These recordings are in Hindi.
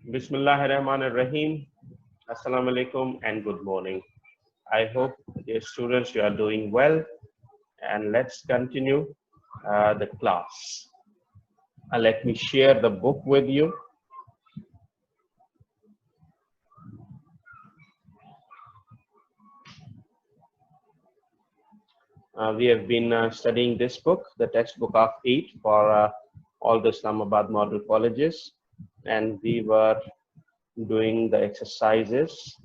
Bismillahirrahmanirrahim. Assalamu alaikum and good morning. I hope, dear students, you are doing well, and let's continue the class. Let me share the book with you. We have been studying this book, the textbook of 8 for all the Islamabad model colleges, and we were doing the exercises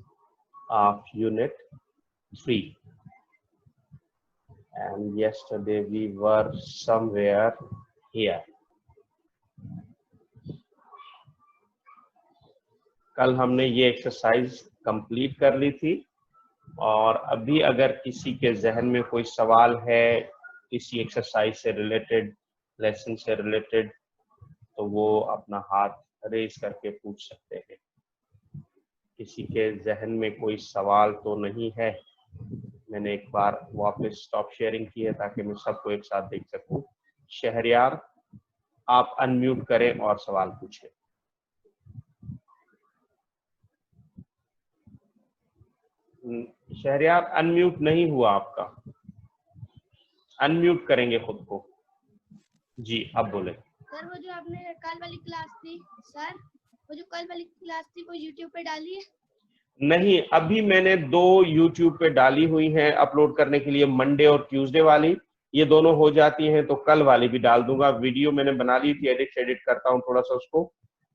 of unit 3. And yesterday we were somewhere here. कल हमने ये एक्सरसाइज कंप्लीट कर ली थी, और अभी अगर किसी के जहन में कोई सवाल है किसी एक्सरसाइज से रिलेटेड, लेसन से रिलेटेड, तो वो अपना हाथ रेज करके पूछ सकते हैं। किसी के जहन में कोई सवाल तो नहीं है? मैंने एक बार वापस स्टॉप शेयरिंग की है ताकि मैं सबको एक साथ देख सकूं। शहरयार, आप अनम्यूट करें और सवाल पूछें। शहरयार, अनम्यूट नहीं हुआ आपका, अनम्यूट करेंगे खुद को। जी, अब बोले। सर, वो जो आपने कल वाली क्लास थी, सर वो जो कल वाली क्लास थी वो यूट्यूब पे डाली है? नहीं, अभी मैंने 2 यूट्यूब पे डाली हुई हैं अपलोड करने के लिए, मंडे और ट्यूसडे वाली। ये दोनों हो जाती हैं तो कल वाली भी डाल दूंगा। वीडियो मैंने बना ली थी, एडिट करता हूँ थोड़ा सा उसको,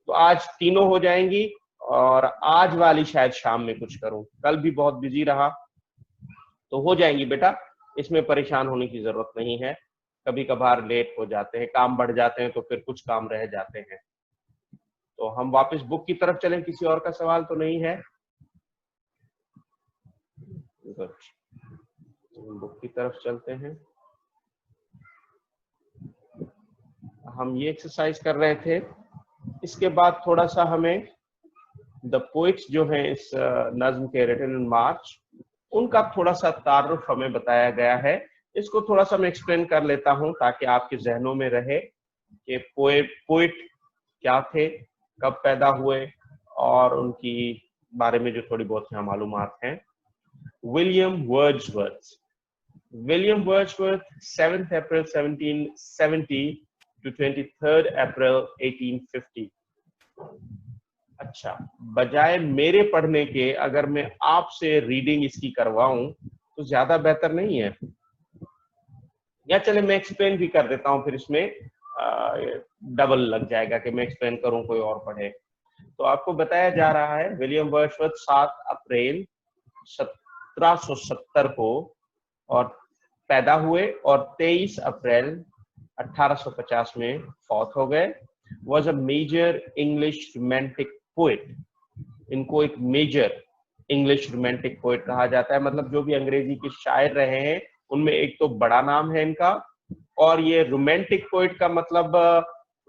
तो आज तीनों हो जाएंगी। और आज वाली शायद शाम में कुछ करूं, कल भी बहुत बिजी रहा, तो हो जाएंगी बेटा, इसमें परेशान होने की जरूरत नहीं है। कभी कभार लेट हो जाते हैं, काम बढ़ जाते हैं, तो फिर कुछ काम रह जाते हैं। तो हम वापस बुक की तरफ चलें। किसी और का सवाल तो नहीं है? बुक की तरफ चलते हैं। हम ये एक्सरसाइज कर रहे थे, इसके बाद थोड़ा सा हमें द पोइट्स जो हैं इस नज्म के रिटन इन मार्च, उनका थोड़ा सा तारुफ हमें बताया गया है। इसको थोड़ा सा मैं एक्सप्लेन कर लेता हूं ताकि आपके जहनों में रहे कि पोइट क्या थे, कब पैदा हुए, और उनकी बारे में जो थोड़ी बहुत यहाँ मालूमात हैं। William Wordsworth 7th April 1770 to 23rd April 1850। अच्छा, बजाय मेरे पढ़ने के अगर मैं आपसे रीडिंग इसकी करवाऊं तो ज्यादा बेहतर नहीं है? या चले मैं एक्सप्लेन भी कर देता हूं, फिर इसमें डबल लग जाएगा कि मैं एक्सप्लेन करूं कोई और पढ़े। तो आपको बताया जा रहा है, विलियम वर्ड्सवर्थ 7 अप्रैल 1770 को और पैदा हुए और 23 अप्रैल 1850 में फौत हो गए। Was a major English romantic poet. इनको एक मेजर इंग्लिश रोमांटिक पोएट कहा जाता है, मतलब जो भी अंग्रेजी के शायर रहे हैं उनमें एक तो बड़ा नाम है इनका। और ये रोमांटिक पोएट का मतलब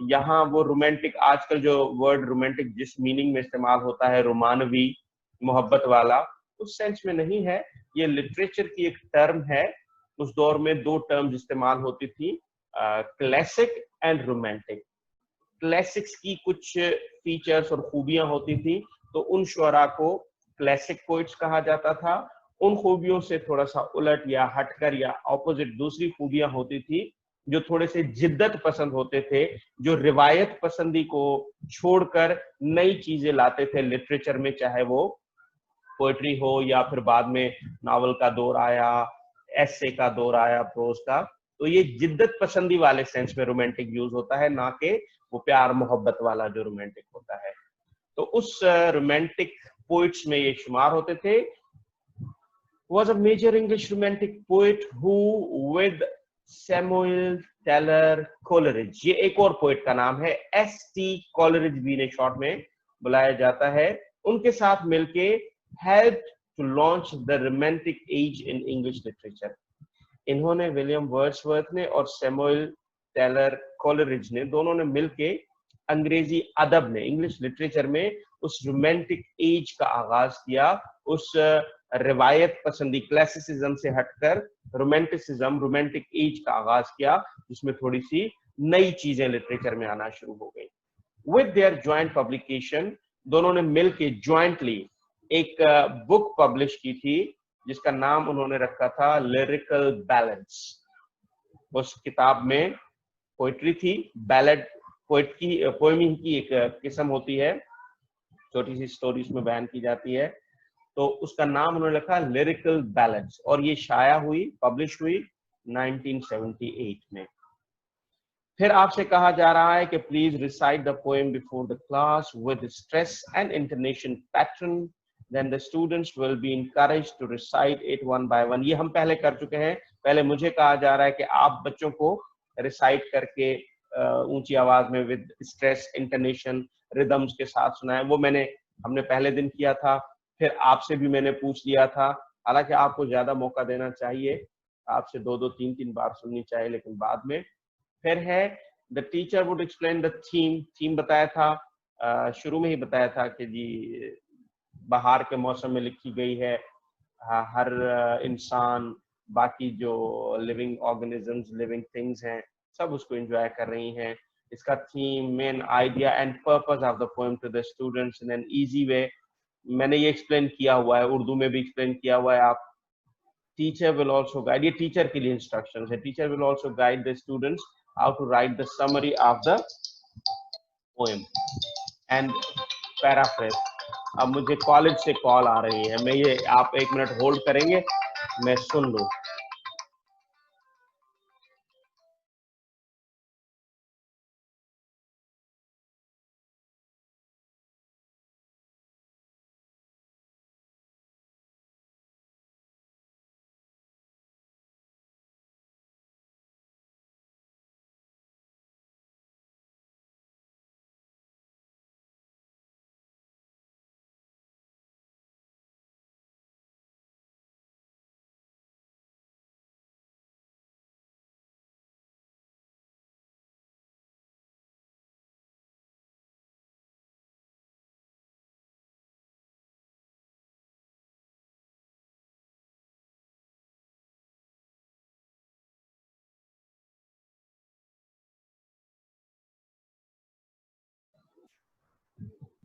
यहाँ वो रोमांटिक, आजकल जो वर्ड रोमांटिक जिस मीनिंग में इस्तेमाल होता है, रोमानवी, मोहब्बत वाला, उस सेंस में नहीं है। ये लिटरेचर की एक टर्म है। उस दौर में 2 टर्म्स इस्तेमाल होती थी, क्लासिक एंड रोमांटिक। क्लासिक्स की कुछ फीचर्स और खूबियां होती थी, तो उन शुअरा को क्लासिक पोइट्स कहा जाता था। उन खूबियों से थोड़ा सा उलट या हटकर या ऑपोजिट दूसरी खूबियां होती थी, जो थोड़े से जिद्दत पसंद होते थे, जो रिवायत पसंदी को छोड़कर नई चीजें लाते थे लिटरेचर में, चाहे वो पोएट्री हो या फिर बाद में नावल का दौर आया, एसे का दौर आया, प्रोज का। तो ये जिद्दत पसंदी वाले सेंस में रोमांटिक यूज होता है, ना कि वो प्यार मोहब्बत वाला जो रोमांटिक होता है। तो उस रोमांटिक पोइट्स में ये शुमार होते थे। was a major English romantic poet who with Samuel Taylor Coleridge, ये एक और पोइट का नाम है, S.T. Coleridge भी ने शॉर्ट में बुलाया जाता है, उनके साथ मिलके helped to launch the romantic age in English literature। इन्होंने, विलियम वर्ड्सवर्थ ने और सैमुअल टेलर कोलरिज ने, दोनों ने मिलके अंग्रेजी अदब में, इंग्लिश लिटरेचर में उस रोमांटिक एज का आगाज किया। उस रिवायत पसंदी, क्लासिसिज्म से हटकर रोमांटिसिज्म, रोमांटिक एज का आगाज किया, जिसमें थोड़ी सी नई चीजें लिटरेचर में आना शुरू हो गई। With their joint publication, दोनों ने मिलके ज्वाइंटली एक बुक पब्लिश की थी जिसका नाम उन्होंने रखा था लिरिकल बैलेंस। उस किताब में पोइट्री थी, बैलेड पोइट की पोएमी की एक किस्म होती है, छोटी सी स्टोरीज में बयान की जाती है। तो उसका नाम उन्होंने लिखा लिरिकल बैलेंस और ये शाया हुई, पब्लिश हुई 1978 में। फिर आपसे कहा जा रहा है कि please recite the poem before the class with stress and intonation pattern, then the students will be encouraged to recite it one by one. ये हम पहले कर चुके हैं। पहले मुझे कहा जा रहा है कि आप बच्चों को रिसाइट करके ऊंची आवाज में विद स्ट्रेस, इंटोनेशन, रिदम्स के साथ सुनाएं। वो हमने पहले दिन किया था, फिर आपसे भी मैंने पूछ लिया था। हालांकि आपको ज्यादा मौका देना चाहिए, आपसे 2-2, 3-3 बार सुननी चाहिए, लेकिन बाद में। फिर है the teacher would explain the theme बताया था, शुरू में ही बताया था कि जी बाहर के मौसम में लिखी गई है। हर इंसान, बाकी जो लिविंग ऑर्गेनिजम्स, लिविंग थिंग्स हैं, सब उसको एंजॉय कर रही हैं। इसका theme, main idea and purpose of the poem to the students in an easy way, मैंने ये एक्सप्लेन किया हुआ है, उर्दू में भी एक्सप्लेन किया हुआ है। आप टीचर विल आल्सो गाइड, ये टीचर के लिए इंस्ट्रक्शंस है, teacher will also guide the students how to write the summary of the poem and paraphrase. अब मुझे कॉलेज से कॉल आ रही है, मैं ये, आप 1 मिनट होल्ड करेंगे, मैं सुन लूं।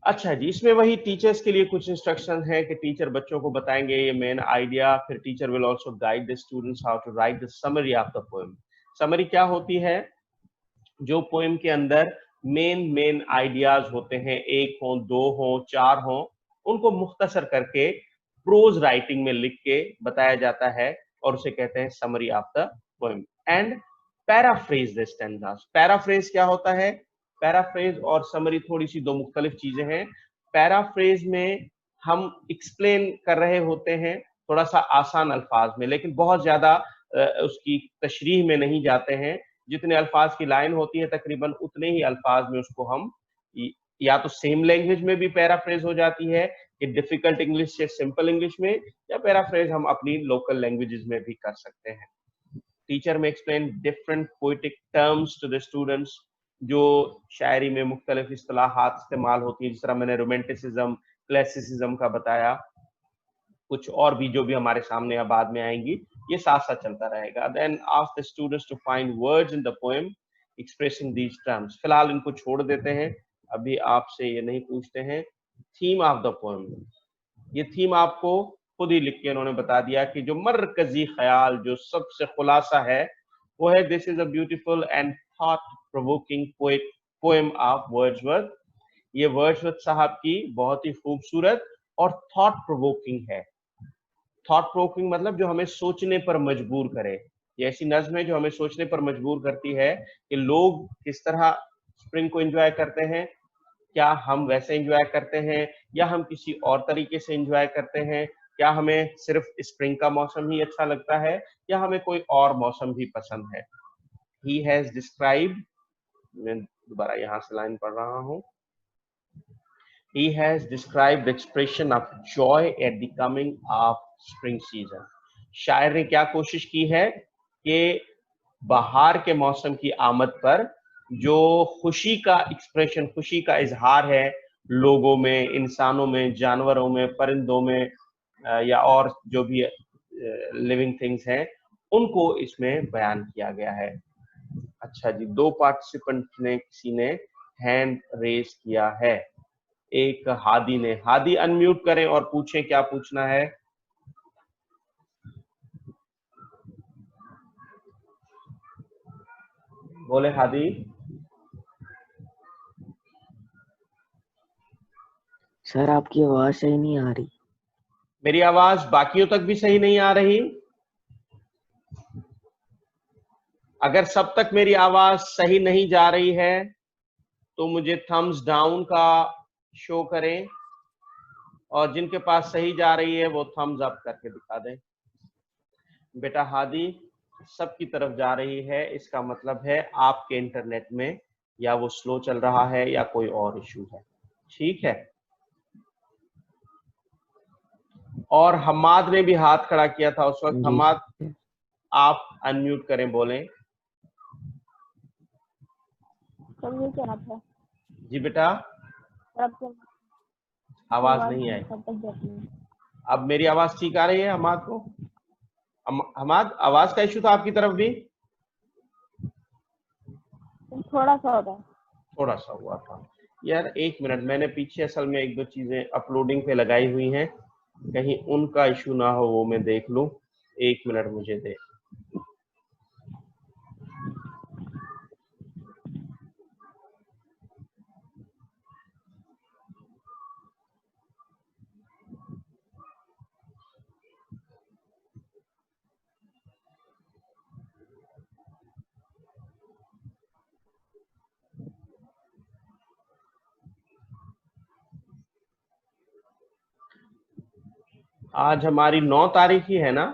अच्छा जी, इसमें वही टीचर्स के लिए कुछ इंस्ट्रक्शन है कि टीचर बच्चों को बताएंगे ये मेन आइडिया, फिर teacher will also guide the students how to write the summary of the poem. Summary क्या होती है? जो पोएम के अंदर मेन आइडियाज होते हैं, 1 हो, 2 हो, 4 हो, उनको मुख्तसर करके प्रोज राइटिंग में लिख के बताया जाता है और उसे कहते हैं summary of the poem. And paraphrase the stanzas. Paraphrase क्या होता है? पैराफ्रेज और समरी थोड़ी सी दो मुख्तलिफ चीजें हैं। पैराफ्रेज में हम एक्सप्लेन कर रहे होते हैं थोड़ा सा आसान अल्फाज में, लेकिन बहुत ज्यादा उसकी तशरीह में नहीं जाते हैं। जितने अल्फाज की लाइन होती है तकरीबन उतने ही अल्फाज में उसको हम या तो सेम लैंग्वेज में भी पैराफ्रेज हो जाती है कि डिफिकल्ट इंग्लिश से सिंपल इंग्लिश में, या पैराफ्रेज हम अपनी लोकल लैंग्वेजेस में भी कर सकते हैं। टीचर में explain different poetic terms to the students. जो शायरी में मुख्तलिफ इस्तिलाहात इस्तेमाल होती है, जिस तरह मैंने रोमांटिसिज्म, क्लासिसिज्म का बताया, कुछ और भी जो भी हमारे सामने अब बाद में आएंगी, ये साथ साथ चलता रहेगा। Then ask the students to find words in the poem expressing these terms. फिलहाल इनको छोड़ देते हैं, अभी आपसे ये नहीं पूछते हैं। थीम ऑफ द पोएम, ये थीम आपको खुद ही लिख के उन्होंने बता दिया कि जो मरकजी ख्याल, जो सबसे खुलासा है, वो है this is a beautiful and thought provoking poem of Wordsworth. ये वर्ड्सवर्थ साहब की बहुत ही खूबसूरत और थॉट प्रोवोकिंग है। थॉट प्रोवोकिंग मतलब जो हमें सोचने पर मजबूर करे। ये ऐसी नज्म है जो हमें सोचने पर मजबूर करती है कि लोग किस तरह स्प्रिंग को एंजॉय करते हैं, क्या हम वैसे एंजॉय करते हैं या हम किसी और तरीके से एंजॉय करते हैं, क्या हमें सिर्फ स्प्रिंग का मौसम ही अच्छा लगता है या हमें कोई और मौसम भी पसंद है। ही हैज डिस्क्राइब्ड, मैं दोबारा यहाँ से लाइन पढ़ रहा हूँ। He has described the expression of joy at the coming of spring season. शायर ने क्या कोशिश की है कि बहार के मौसम की आमद पर जो खुशी का एक्सप्रेशन, खुशी का इजहार है लोगों में, इंसानों में, जानवरों में, परिंदों में या और जो भी लिविंग थिंग्स हैं, उनको इसमें बयान किया गया है। अच्छा जी, 2 पार्टिसिपेंट ने, किसी ने हैंड रेज किया है। एक हादी ने। हादी अनम्यूट करें और पूछें क्या पूछना है। बोले हादी। सर आपकी आवाज सही नहीं आ रही। मेरी आवाज बाकियों तक भी सही नहीं आ रही? अगर सब तक मेरी आवाज सही नहीं जा रही है तो मुझे थम्स डाउन का शो करें, और जिनके पास सही जा रही है वो थम्स अप करके दिखा दें। बेटा हादी, सबकी तरफ जा रही है, इसका मतलब है आपके इंटरनेट में या वो स्लो चल रहा है या कोई और इशू है। ठीक है। और हमाद ने भी हाथ खड़ा किया था उस वक्त। जी हमाद, सर। आप अनम्यूट करें, बोलें। सर ये क्या था? जी बेटा, आपको आवाज नहीं आई। तब तक जाती है। अब मेरी आवाज ठीक आ रही है हमाद को? हमाद, आवाज का इशू था आपकी तरफ भी? थोड़ा सा होता है। थोड़ा सा हुआ था यार। एक मिनट, मैंने पीछे असल में एक दो चीजें अपलोडिंग पे लगाई हुई हैं, कहीं उनका इशू ना हो, वो मैं देख लूं। एक मिनट मुझे दे। आज हमारी 9 तारीख ही है ना?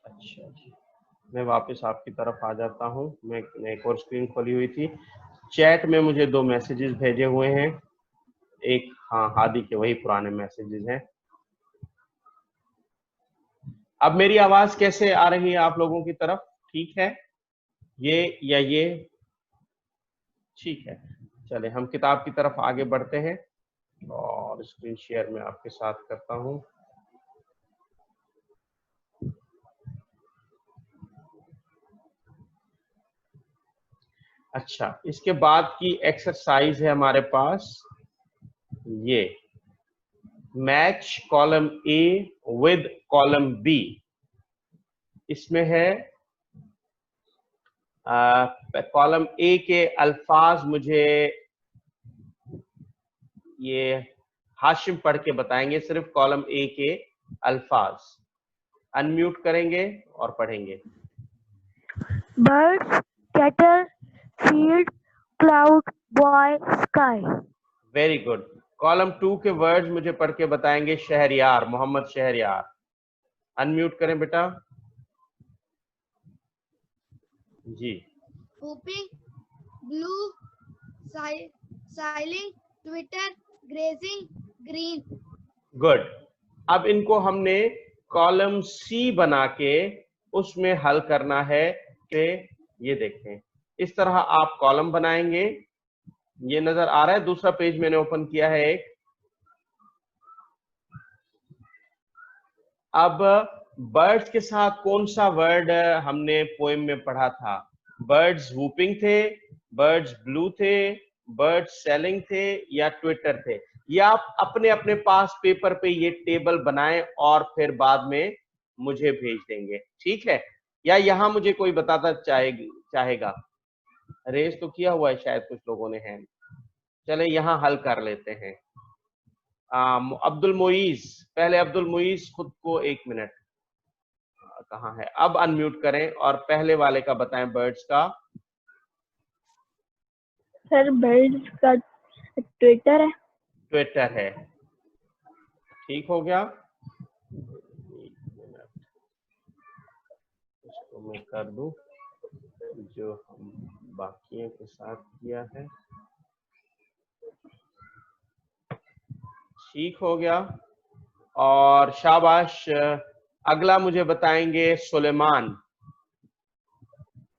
अच्छा जी, मैं वापस आपकी तरफ आ जाता हूँ। मैं एक और स्क्रीन खोली हुई थी। चैट में मुझे 2 मैसेजेस भेजे हुए हैं। एक, हाँ, हादी के वही पुराने मैसेजेस हैं। अब मेरी आवाज कैसे आ रही है आप लोगों की तरफ? ठीक है ये या ये? ठीक है। चले हम किताब की तरफ आगे बढ़ते हैं और स्क्रीन शेयर मैं आपके साथ करता हूँ। अच्छा, इसके बाद की एक्सरसाइज है हमारे पास ये, match column A with column B. इसमें है कॉलम ए के अल्फाज मुझे ये हाशिम पढ़ के बताएंगे, सिर्फ कॉलम ए के अल्फाज। अनम्यूट करेंगे और पढ़ेंगे। Birds, cattle, field, cloud, boy, sky. Very good. Column 2 के वर्ड्स मुझे पढ़ के बताएंगे शहरयार, मोहम्मद शहरयार। अनम्यूट करें बेटा जी। Whooping, blue, sailing, Twitter, grazing, green. Good. अब इनको हमने कॉलम सी बना के उसमें हल करना है। कि ये देखें, इस तरह आप कॉलम बनाएंगे। ये नजर आ रहा है? दूसरा पेज मैंने ओपन किया है एक। अब बर्ड्स के साथ कौन सा वर्ड हमने पोएम में पढ़ा था? बर्ड्स वूपिंग थे, बर्ड्स ब्लू थे, बर्ड्स सेलिंग थे या ट्विटर थे? या आप अपने अपने पास पेपर पे ये टेबल बनाएं और फिर बाद में मुझे भेज देंगे, ठीक है? या यहाँ मुझे कोई बताता चाहेगा? रेस तो किया हुआ है शायद कुछ लोगों ने हैंड। चले यहाँ हल कर लेते हैं। अब्दुल मुईज, पहले अब्दुल मुईज खुद को, एक मिनट, कहाँ है? अब अनम्यूट करें और पहले वाले का बताएं, बर्ड्स का। सर बर्ड्स का ट्विटर है। ट्विटर है, ठीक हो गया। इसको मैं कर दूं जो हम बाकियों के साथ किया है। ठीक हो गया। और शाबाश, अगला मुझे बताएंगे सुलेमान।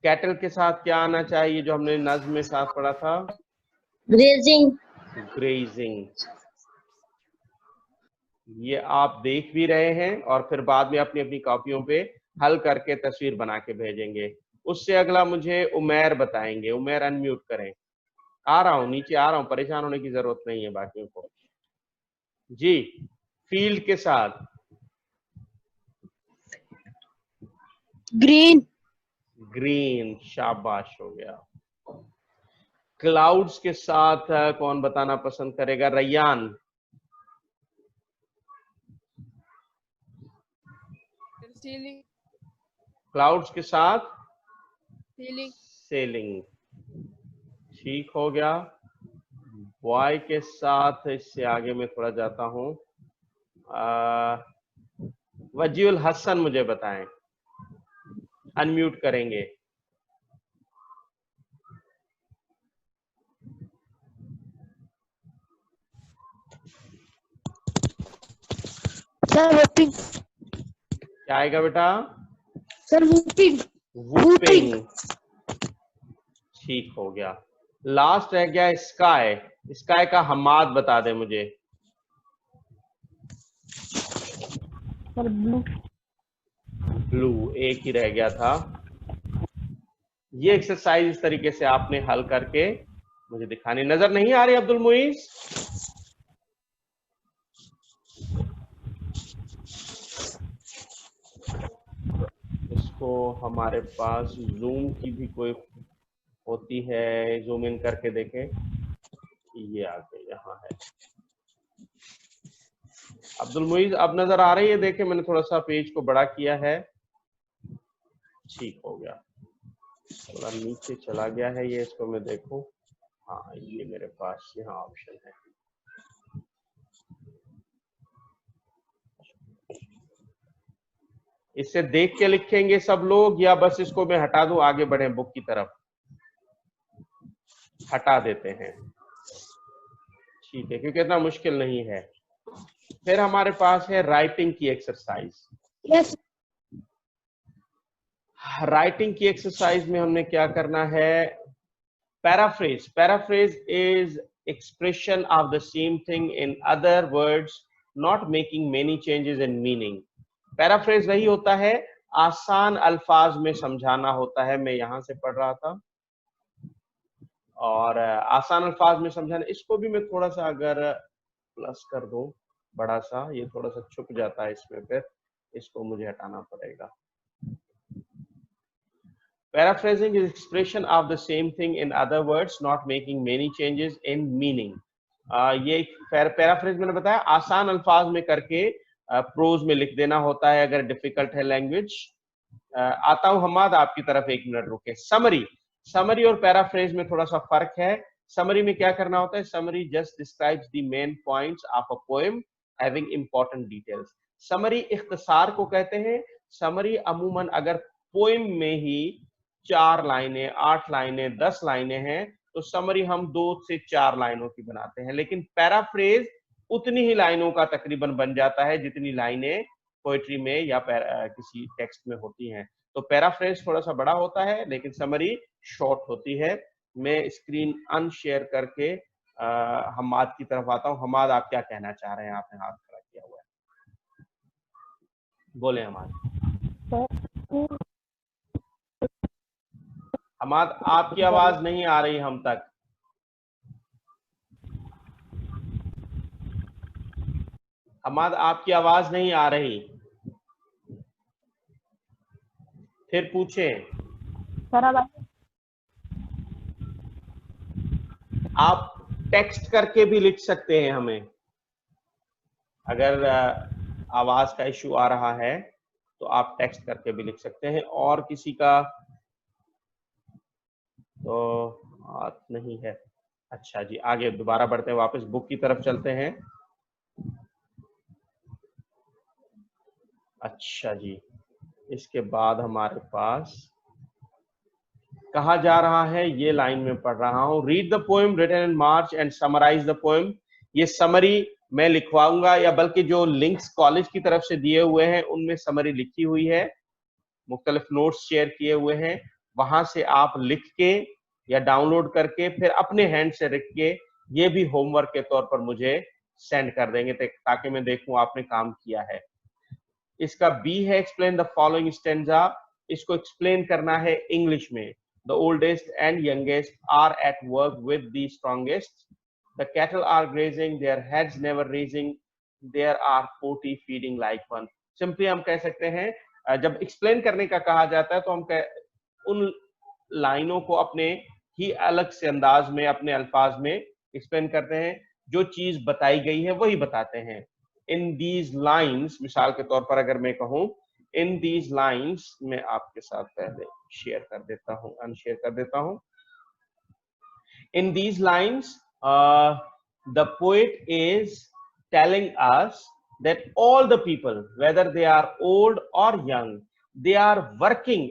कैटल के साथ क्या आना चाहिए जो हमने नज्म में साथ पढ़ा था? ग्रेजिंग। ग्रेजिंग। ये आप देख भी रहे हैं और फिर बाद में अपनी अपनी कॉपियों पे हल करके तस्वीर बना के भेजेंगे। उससे अगला मुझे उमैर बताएंगे। उमैर अनम्यूट करें। आ रहा हूं, नीचे आ रहा हूं, परेशान होने की जरूरत नहीं है बाकियों को। जी, फील्ड के साथ ग्रीन। ग्रीन, शाबाश हो गया। क्लाउड्स के साथ कौन बताना पसंद करेगा? रैयान। सीलिंग। क्लाउड्स के साथ सीलिंग। सेलिंग। ठीक हो गया। बॉय के साथ, इससे आगे मैं थोड़ा जाता हूं, वजीउल हसन मुझे बताएं। अनम्यूट करेंगे। Sir whooping. क्या आएगा बेटा? Sir whooping. वूपिंग। ठीक हो गया। लास्ट रह गया स्काई। स्काई का हमाद बता दे मुझे। Sir blue. ब्लू एक ही रह गया था। ये एक्सरसाइज इस तरीके से आपने हल करके मुझे दिखानी। नजर नहीं आ रही अब्दुल मुईज? इसको हमारे पास जूम की भी कोई होती है, जूम इन करके देखें। ये आ गई, यहाँ है। अब्दुल मुईज अब नजर आ रही है? देखें, मैंने थोड़ा सा पेज को बड़ा किया है। ठीक हो गया। थोड़ा नीचे चला गया है ये, इसको मैं देखूं। हाँ, ये मेरे पास यहाँ ऑप्शन है। इससे देख के लिखेंगे सब लोग या बस इसको मैं हटा दूं, आगे बढ़े बुक की तरफ? हटा देते हैं, ठीक है, क्योंकि इतना मुश्किल नहीं है। फिर हमारे पास है राइटिंग की एक्सरसाइज। यस। राइटिंग की एक्सरसाइज में हमने क्या करना है? Paraphrase. Paraphrase is expression of the same thing in other words, not making many changes in meaning. Paraphrase वही होता है, आसान अल्फाज में समझाना होता है। मैं यहां से पढ़ रहा था और आसान अल्फाज में समझाना। इसको भी मैं थोड़ा सा अगर प्लस कर दूं, बड़ा सा, ये थोड़ा सा छुप जाता है इसमें, फिर इसको मुझे हटाना पड़ेगा। Paraphrasing is expression of the same thing in other words, not making many changes in meaning. ये पैराफ्रेज मैंने बताया आसान अल्फाज में करके प्रोज में लिख देना होता है अगर डिफिकल्ट है लैंग्वेज। आता हूं हमाद आपकी तरफ, एक मिनट रुके। समरी। समरी और पैराफ्रेज में थोड़ा सा फर्क है। समरी में क्या करना होता है? Summary just describes the main points of a poem having important details. Summary इख्तिसार को कहते हैं। समरी अमूमन अगर पोएम में ही 4 लाइनें, 8 लाइनें, 10 लाइनें हैं तो समरी हम 2 से 4 लाइनों की बनाते हैं, लेकिन पैराफ्रेज उतनी ही लाइनों का तकरीबन बन जाता है जितनी लाइनें पोएट्री में या किसी टेक्स्ट में होती हैं। तो पैराफ्रेज थोड़ा सा बड़ा होता है लेकिन समरी शॉर्ट होती है। मैं स्क्रीन अनशेयर करके हमाद की तरफ आता हूं। हमाद, आप क्या कहना चाह रहे हैं? आपने हाथ खड़ा किया हुआ है, बोले हमाद। हमाद, आपकी आवाज नहीं आ रही हम तक। हमाद, आपकी आवाज नहीं आ रही, फिर पूछें। आप टेक्स्ट करके भी लिख सकते हैं हमें, अगर आवाज का इशू आ रहा है तो आप टेक्स्ट करके भी लिख सकते हैं। और किसी का तो हाथ नहीं है। अच्छा जी, आगे दोबारा बढ़ते हैं, वापस बुक की तरफ चलते हैं। अच्छा जी, इसके बाद हमारे पास कहा जा रहा है, ये लाइन में पढ़ रहा हूं, read the poem written in March and summarise the poem. ये समरी मैं लिखवाऊंगा, या बल्कि जो लिंक्स कॉलेज की तरफ से दिए हुए हैं उनमें समरी लिखी हुई है, मुख्तलिफ नोट्स शेयर किए हुए हैं, वहां से आप लिख के या डाउनलोड करके फिर अपने हैंड से लिख के ये भी होमवर्क के तौर पर मुझे सेंड कर देंगे ताकि मैं देखूं आपने काम किया है। इसका बी है एक्सप्लेन द फॉलोइंग स्टेंजा। इसको एक्सप्लेन करना है इंग्लिश में। The oldest and youngest are at work with the strongest, the cattle are grazing, their heads never raising, there are 40 feeding like one. Simply हम कह सकते हैं, जब एक्सप्लेन करने का कहा जाता है तो हम उन लाइनों को अपने ही अलग से अंदाज में, अपने अल्फाज में एक्सप्लेन करते हैं, जो चीज बताई गई है वही बताते हैं। इन दीज लाइन्स, मिसाल के तौर पर अगर मैं कहूं, इन दीज लाइन्स, मैं आपके साथ पहले शेयर कर देता हूं, अनशेयर कर देता हूं। In these lines the poet is telling us that all the people, whether they are old or young, they are working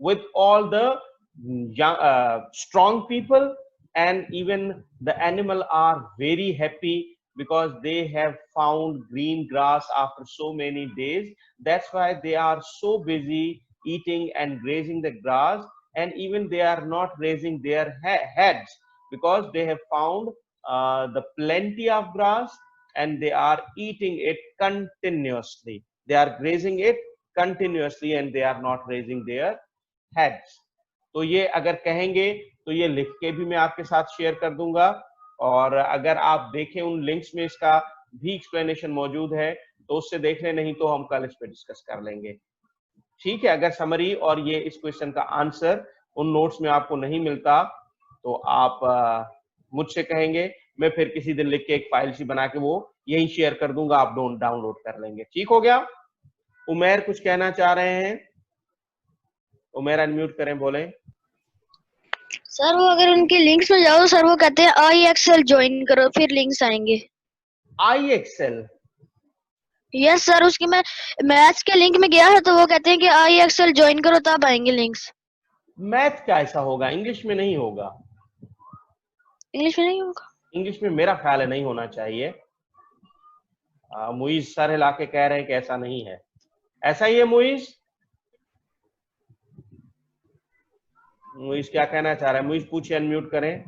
with all the young, strong people, and even the animal are very happy because they have found green grass after so many days. That's why they are so busy eating and grazing the grass, and even they are not raising their heads because they have found the plenty of grass, and they are eating it continuously. They are grazing it continuously and they are not raising their heads. तो ये अगर कहेंगे तो ये लिख के भी मैं आपके साथ शेयर कर दूंगा, और अगर आप देखें उन लिंक्स में इसका भी एक्सप्लेनेशन मौजूद है तो उससे देख लें, नहीं तो हम कल इस पे डिस्कस कर लेंगे। ठीक है, अगर समरी और ये इस क्वेश्चन का आंसर उन नोट्स में आपको नहीं मिलता तो आप मुझसे कहेंगे, मैं फिर किसी दिन लिख के एक फाइल सी बना के वो यही शेयर कर दूंगा, आप डाउनलोड कर लेंगे। ठीक हो गया? उमेर कुछ कहना चाह रहे हैं? उमेर अनम्यूट करें, बोले। सर वो अगर उनके लिंक्स में जाओ सर, वो कहते हैं आई एक्सेल ज्वाइन करो, फिर लिंक्स आएंगे। आई एक्सेल? यस सर, उसकी मैं मैथ्स के लिंक में गया है तो वो कहते हैं कि आई एक्सेल ज्वाइन करो तब आएंगे लिंक्स। मैथ का ऐसा होगा, इंग्लिश में नहीं होगा। इंग्लिश में नहीं होगा? इंग्लिश में मेरा ख्याल है नहीं होना चाहिए। मुइज सर हिला के कह रहे हैं कि ऐसा नहीं है। ऐसा ही है मुइज? मुइज क्या कहना चाह रहा है? मुइज पूछिए, अनम्यूट करें।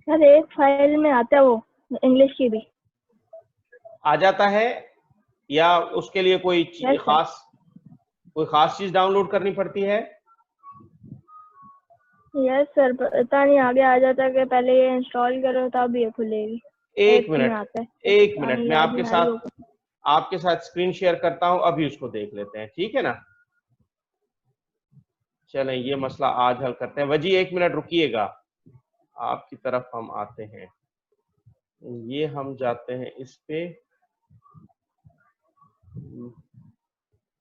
सर एक फाइल में आता है वो, इंग्लिश की भी आ जाता है, या उसके लिए कोई खास चीज डाउनलोड करनी पड़ती है? यस सर, पता नहीं आगे आ जाता है कि पहले ये इंस्टॉल करो तब ये खुलेगी। एक मिनट मैं आपके साथ स्क्रीन शेयर करता हूं, अभी उसको देख लेते हैं, ठीक है ना? चलें, ये मसला आज हल करते हैं। वजी 1 मिनट रुकिएगा, आपकी तरफ हम आते हैं। ये हम जाते हैं इस पे,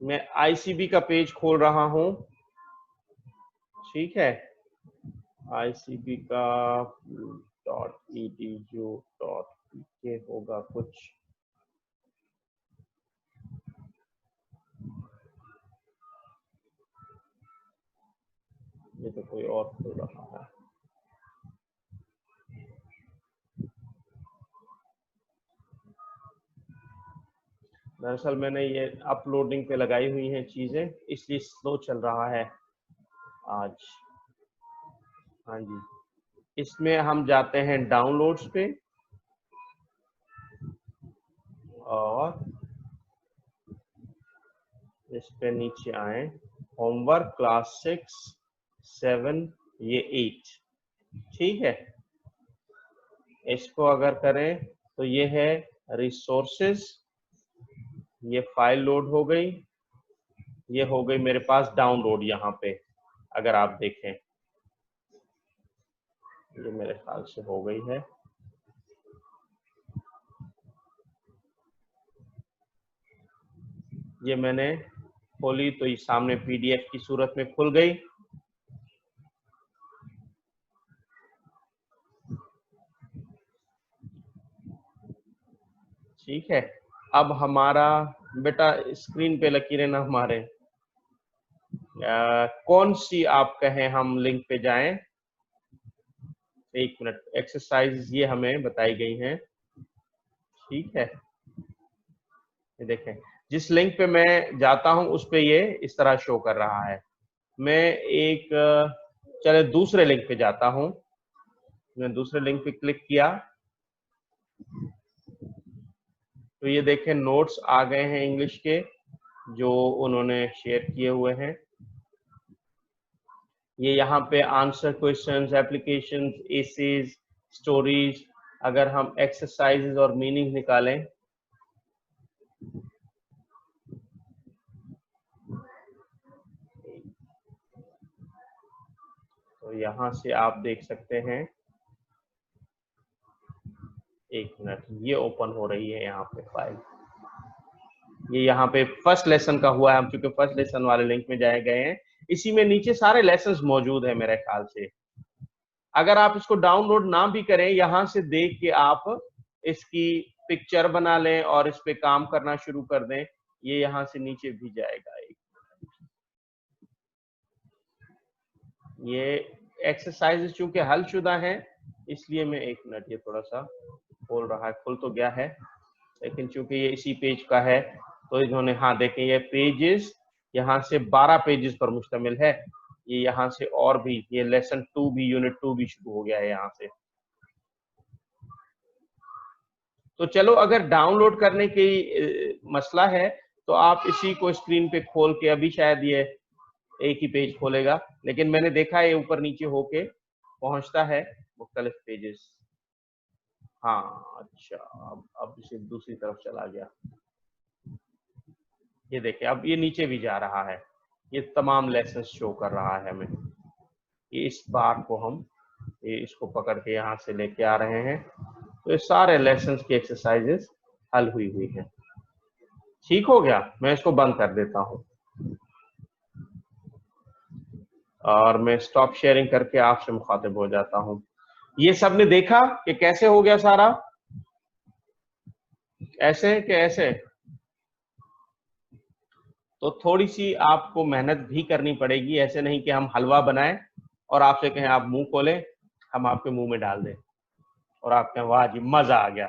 मैं आईसीबी का पेज खोल रहा हूं, ठीक है? आईसीबी का .edu.pk होगा कुछ, ये तो कोई और खोल रहा है। दरअसल मैंने ये अपलोडिंग पे लगाई हुई हैं चीजें, इसलिए स्लो चल रहा है आज। हाँ जी, इसमें हम जाते हैं डाउनलोड्स पे, और इस पे नीचे आए, होमवर्क क्लास 6, 7, ये 8, ठीक है? इसको अगर करें तो ये है रिसोर्सेज, ये फाइल लोड हो गई, ये हो गई मेरे पास डाउनलोड। यहाँ पे अगर आप देखें, ये मेरे ख्याल से हो गई है। ये मैंने खोली तो ये सामने पीडीएफ की सूरत में खुल गई। ठीक है, अब हमारा बेटा स्क्रीन पे लकीरें ना हमारे, कौन सी आप कहें हम लिंक पे जाएं? एक मिनट, एक्सरसाइज ये हमें बताई गई हैं, ठीक है। ये देखें, जिस लिंक पे मैं जाता हूं उस पे ये इस तरह शो कर रहा है। मैं एक चले दूसरे लिंक पे जाता हूं, मैं दूसरे लिंक पे क्लिक किया तो ये देखें नोट्स आ गए हैं इंग्लिश के जो उन्होंने शेयर किए हुए हैं। ये यहाँ पे answer questions, applications, essays, stories, अगर हम एक्सरसाइजेज और मीनिंग निकालें तो यहाँ से आप देख सकते हैं, एक मिनट, ये ओपन हो रही है यहाँ पे फाइल, ये यहाँ पे फर्स्ट लेसन का हुआ है, हम चूंकि फर्स्ट लेसन वाले लिंक में जाए गए हैं, इसी में नीचे सारे लेसन्स मौजूद है मेरे ख्याल से। अगर आप इसको डाउनलोड ना भी करें, यहाँ से देख के आप इसकी पिक्चर बना लें और इस पे काम करना शुरू कर दें, ये यहाँ से नीचे भी जाएगा। ये एक्सरसाइज चूंकि हल शुदा है इसलिए मैं, एक मिनट, ये थोड़ा सा खोल रहा है, खुल तो गया है लेकिन चूंकि ये इसी पेज का है तो इन्होंने, हाँ देखें ये पेजेस यहाँ से 12 पेजेस पर मुश्तमिल है, ये यहाँ से और भी, ये लेसन 2 भी, यूनिट 2 भी शुरू हो गया है यहाँ से। तो चलो, अगर डाउनलोड करने की मसला है तो आप इसी को स्क्रीन पे खोल के, अभी शायद ये एक ही पेज खोलेगा लेकिन मैंने देखा है ऊपर नीचे होके पहुंचता है मुख्तलिफ पेजेस। हाँ अच्छा, अब इसे दूसरी तरफ चला गया, ये देखिए अब ये नीचे भी जा रहा है, ये तमाम लेसन शो कर रहा है हमें। ये इस बार को हम ये इसको पकड़ के यहाँ से लेके आ रहे हैं तो ये सारे लेसन की एक्सरसाइजेस हल हुई हैं। ठीक हो गया, मैं इसको बंद कर देता हूँ और मैं स्टॉप शेयरिंग करके आपसे मुखातिब हो जाता हूँ। ये सब ने देखा कि कैसे हो गया सारा, ऐसे कि ऐसे? तो थोड़ी सी आपको मेहनत भी करनी पड़ेगी, ऐसे नहीं कि हम हलवा बनाएं और आपसे कहें आप मुंह खोलें, हम आपके मुंह में डाल दें और आप कहें वाह जी मजा आ गया।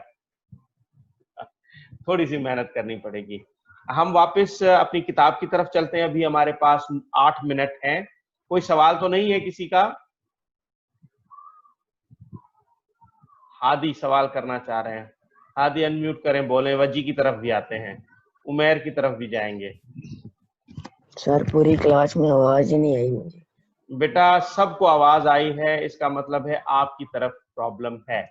थोड़ी सी मेहनत करनी पड़ेगी। हम वापस अपनी किताब की तरफ चलते हैं, अभी हमारे पास 8 मिनट हैं। कोई सवाल तो नहीं है किसी का? हादी सवाल करना चाह रहे हैं, हादी अनम्यूट करें, बोले। वजी की तरफ भी आते हैं, उमेर की तरफ भी जाएंगे। सर पूरी क्लास में आवाज ही नहीं आई मुझे। बेटा सबको आवाज आई है, इसका मतलब है आपकी तरफ प्रॉब्लम है,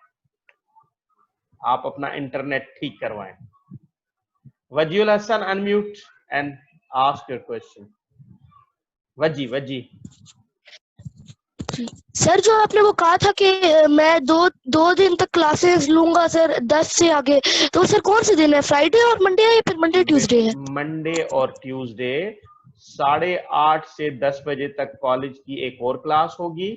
आप अपना इंटरनेट ठीक करवाएं। Waziul Hasan unmute and ask your question. Wazi sir जो आपने वो कहा था कि मैं दो दिन तक क्लासेस लूंगा सर 10 से आगे, तो सर कौन से दिन है, फ्राइडे और मंडे है या फिर मंडे ट्यूसडे है? मंडे और ट्यूसडे 8:30 से 10 बजे तक कॉलेज की एक और क्लास होगी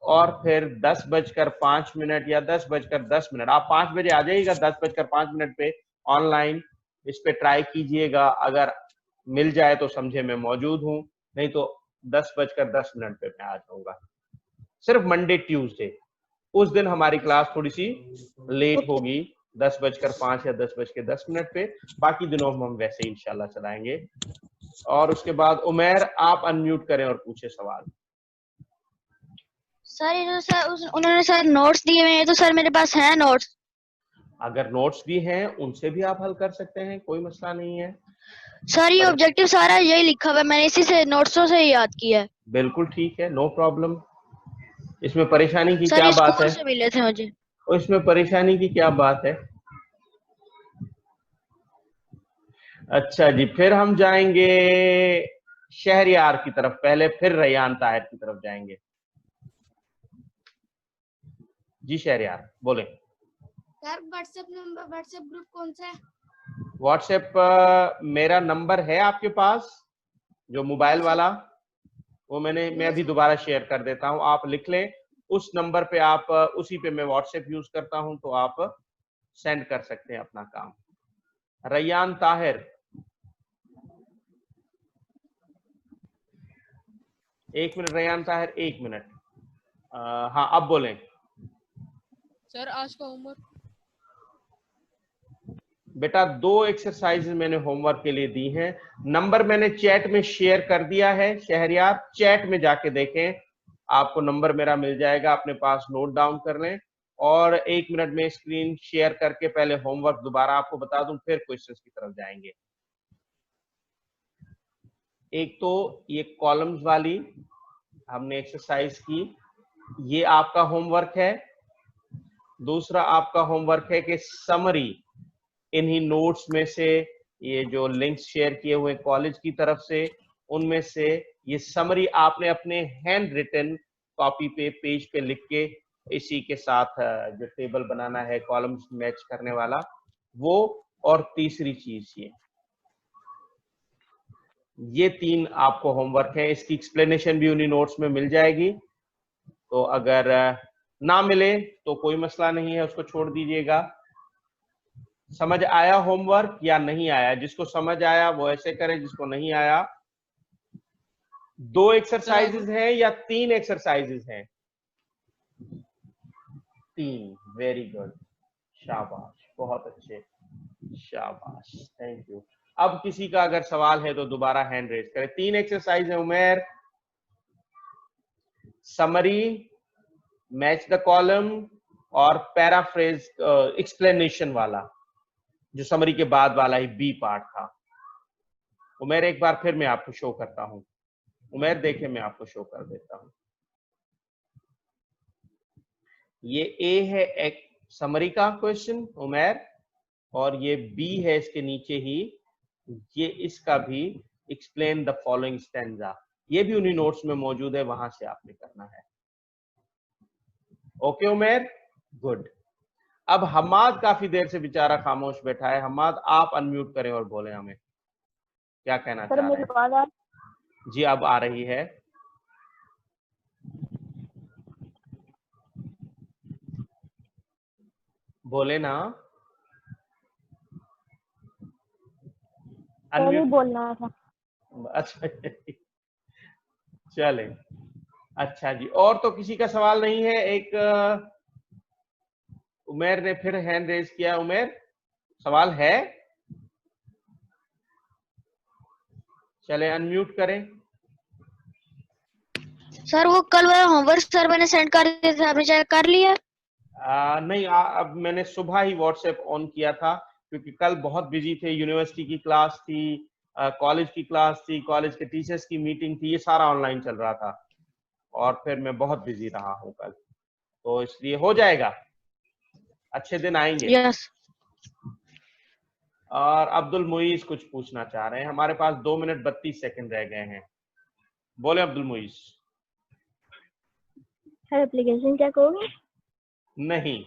और फिर 10:05 या 10:10, आप 5 बजे आ जाइएगा, 10:05 पे ऑनलाइन इस पे ट्राई कीजिएगा। अगर मिल जाए तो समझे मैं मौजूद हूं, नहीं तो 10:10 पे मैं आ जाऊंगा। सिर्फ मंडे ट्यूसडे उस दिन हमारी क्लास थोड़ी सी लेट होगी, 10:05 या 10:10 पे। बाकी दिनों हम वैसे ही इंशाल्लाह चलाएंगे। और उसके बाद उमेर आप अनम्यूट करें और पूछे सवाल। सर उन्होंने सर नोट्स दिए हुए हैं, तो सर मेरे पास हैं नोट्स। अगर नोट्स भी हैं उनसे भी आप हल कर सकते हैं, कोई मसला नहीं है। सर ये ऑब्जेक्टिव सारा यही लिखा हुआ है, मैंने इसी से नोट्सों से ही याद किया है। बिल्कुल ठीक है, नो प्रॉब्लम। इसमें परेशानी की सर क्या बात स्कूल है? से मिले थे मुझे। और इसमें परेशानी की क्या बात है? अच्छा जी, फिर हम जाएंगे शहरयार की तरफ, पहले फिर रैयान ताहिर की तरफ जाएंगे। जी शहरयार बोले। सर व्हाट्सएप ग्रुप कौन सा है? व्हाट्सएप मेरा नंबर है आपके पास जो मोबाइल वाला, वो मैं अभी दोबारा शेयर कर देता हूं, आप लिख लें उस नंबर पे। आप उसी पे मैं व्हाट्सएप यूज करता हूं, तो आप सेंड कर सकते हैं अपना काम। रैयान ताहिर, एक मिनट रैयान ताहिर, एक मिनट। हाँ अब बोलें। सर आज का होमवर्क। बेटा 2 एक्सरसाइजेज मैंने होमवर्क के लिए दी हैं, नंबर मैंने चैट में शेयर कर दिया है। शहरियार चैट में जाके देखें, आपको नंबर मेरा मिल जाएगा, अपने पास नोट डाउन कर लें। और 1 मिनट में स्क्रीन शेयर करके पहले होमवर्क दोबारा आपको बता दूं, फिर क्वेश्चंस की तरफ जाएंगे। एक तो ये कॉलम्स वाली हमने एक्सरसाइज की, ये आपका होमवर्क है। दूसरा आपका होमवर्क है कि समरी इन्हीं नोट्स में से, ये जो लिंक्स शेयर किए हुए कॉलेज की तरफ से, उनमें से ये समरी आपने अपने हैंड रिटन कॉपी पे पेज पे लिख के इसी के साथ जो टेबल बनाना है कॉलम्स मैच करने वाला वो, और तीसरी चीज ये 3 आपको होमवर्क है। इसकी एक्सप्लेनेशन भी उन्हीं नोट्स में मिल जाएगी, तो अगर ना मिले तो कोई मसला नहीं है, उसको छोड़ दीजिएगा। समझ आया होमवर्क या नहीं आया? जिसको समझ आया वो ऐसे करें, जिसको नहीं आया। 2 एक्सरसाइजेज हैं या 3 एक्सरसाइजेज हैं? 3। वेरी गुड, शाबाश, बहुत अच्छे, शाबाश, थैंक यू। अब किसी का अगर सवाल है तो दोबारा हैंड रेज करें। 3 एक्सरसाइज है उमेर, समरी, मैच द कॉलम और पैराफ्रेज एक्सप्लेनेशन वाला, जो समरी के बाद वाला ही बी पार्ट था। उमेर एक बार फिर मैं आपको शो करता हूं। उमेर देखे, मैं आपको शो कर देता हूं। ये ए है एक समरी का क्वेश्चन उमेर, और ये बी है इसके नीचे ही, ये इसका भी एक्सप्लेन द फॉलोइंग स्टैंजा, ये भी उन्हीं नोट्स में मौजूद है, वहां से आपने करना है। ओके उमेर, गुड। अब हमाद काफी देर से बेचारा खामोश बैठा है। हमाद आप अनम्यूट करें और बोलें हमें क्या कहना चाह रहे हैं। जी अब आ रही है। बोले ना, अनम्यूट बोलना था। अच्छा चले, अच्छा जी। और तो किसी का सवाल नहीं है? एक उमेर ने फिर हैंड रेज किया। उमेर सवाल है? चले अनम्यूट करें। सर वो कल वाला होमवर्क सर मैंने सेंड कर दिया था, आपने चेक कर लिया? नहीं, अब मैंने सुबह ही व्हाट्सएप ऑन किया था, क्योंकि कल बहुत बिजी थे, यूनिवर्सिटी की क्लास थी, कॉलेज की क्लास थी, कॉलेज के टीचर्स की मीटिंग थी, ये सारा ऑनलाइन चल रहा था, और फिर मैं बहुत बिजी रहा हूँ कल, तो इसलिए हो जाएगा, अच्छे दिन आएंगे। यस। और अब्दुल मुईज कुछ पूछना चाह रहे हैं। हमारे पास 2 मिनट 32 सेकंड रह गए हैं। बोले अब्दुल मुईज। सर एप्लीकेशन क्या कहोगे? नहीं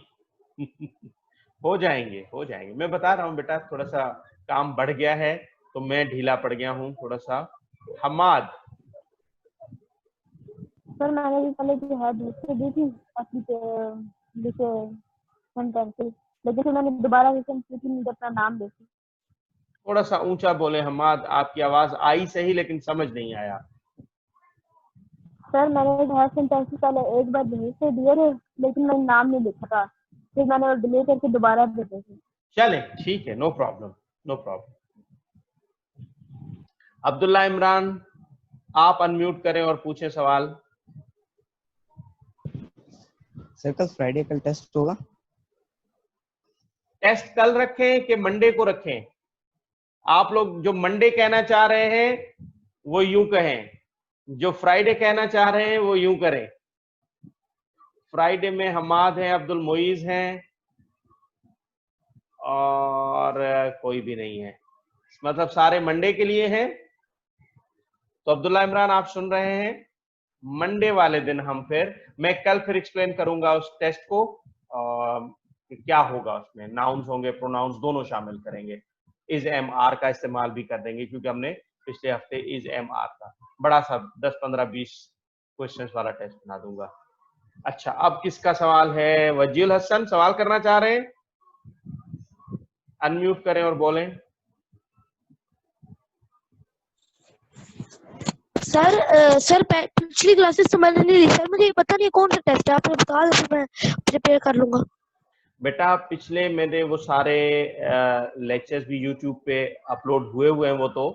हो जाएंगे, हो जाएंगे। मैं बता रहा हूँ बेटा, थोड़ा सा काम बढ़ गया है तो मैं ढीला पड़ गया हूँ थोड़ा सा। हमाद। सर मैंने भी पहले जो है दूसरी दी थी अपनी लेकिन फिर मैंने दोबारा मुझे अपना नाम देखी। थोड़ा सा ऊंचा बोले हमाद, आपकी आवाज आई सही लेकिन समझ नहीं आया। सर मैंने सेंटेंस पहले एक बार डिलीट कर दिए थे, लेकिन मैंने नाम नहीं लिखा था, फिर मैंने डिलीट करके दोबारा भेजे थे। चले ठीक है, no problem, no problem. Abdullah Imran, आप अनम्यूट करें और पूछें सवाल। सर कल फ्राइडे, कल टेस्ट होगा? टेस्ट कल रखें कि मंडे को रखें? आप लोग जो मंडे कहना चाह रहे हैं वो यूं कहें, जो फ्राइडे कहना चाह रहे हैं वो यूं करें। फ्राइडे में हमाद हैं, अब्दुल मुईज हैं, और कोई भी नहीं है, मतलब सारे मंडे के लिए हैं। तो अब्दुल्ला इमरान आप सुन रहे हैं, मंडे वाले दिन हम मैं कल फिर एक्सप्लेन करूंगा उस टेस्ट को, क्या होगा उसमें, नाउन्स होंगे, प्रोनाउंस दोनों शामिल करेंगे। इज एम आर का इस्तेमाल भी कर देंगे, क्योंकि हमने पिछले हफ्ते इज एम आर का बड़ा सा 10, 15, 20 क्वेश्चंस वाला टेस्ट बना दूंगा। अच्छा अब किसका सवाल है? वजीउल हसन सवाल करना चाह रहे हैं? अनम्यूट करें और बोलें। सर पिछली क्लासेस तो मैंने नहीं ली सर, मुझे ये पता नहीं कौन सा टेस्ट है, आपने बता दो फिर मैं प्रिपेयर कर लूंगा। बेटा पिछले मेरे वो सारे लेक्चर्स भी यूट्यूब पे अपलोड हुए हैं। वो तो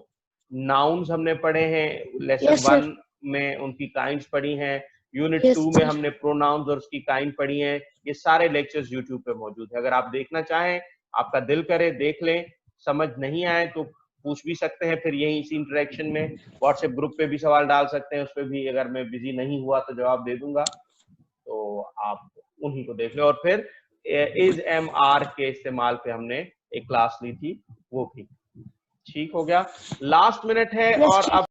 नाउन्स हमने पढ़े हैं लेसन Yes, sir. 1 में, उनकी काइंड्स पढ़ी हैं। यूनिट Yes, 2 में sir. हमने प्रोनाउंस और उसकी काइंड पढ़ी हैं। ये सारे लेक्चर्स यूट्यूब पे मौजूद है, अगर आप देखना चाहें, आपका दिल करे देख लें। समझ नहीं आए तो पूछ भी सकते हैं, फिर यही इसी इंटरेक्शन में व्हाट्सएप ग्रुप पे भी सवाल डाल सकते हैं, उस पर भी अगर मैं बिजी नहीं हुआ तो जवाब दे दूंगा, तो आप उन्हीं को देख लें। और फिर इज एम आर के इस्तेमाल पे हमने एक क्लास ली थी, वो भी ठीक हो गया। लास्ट मिनट है Yes, और ठीक अब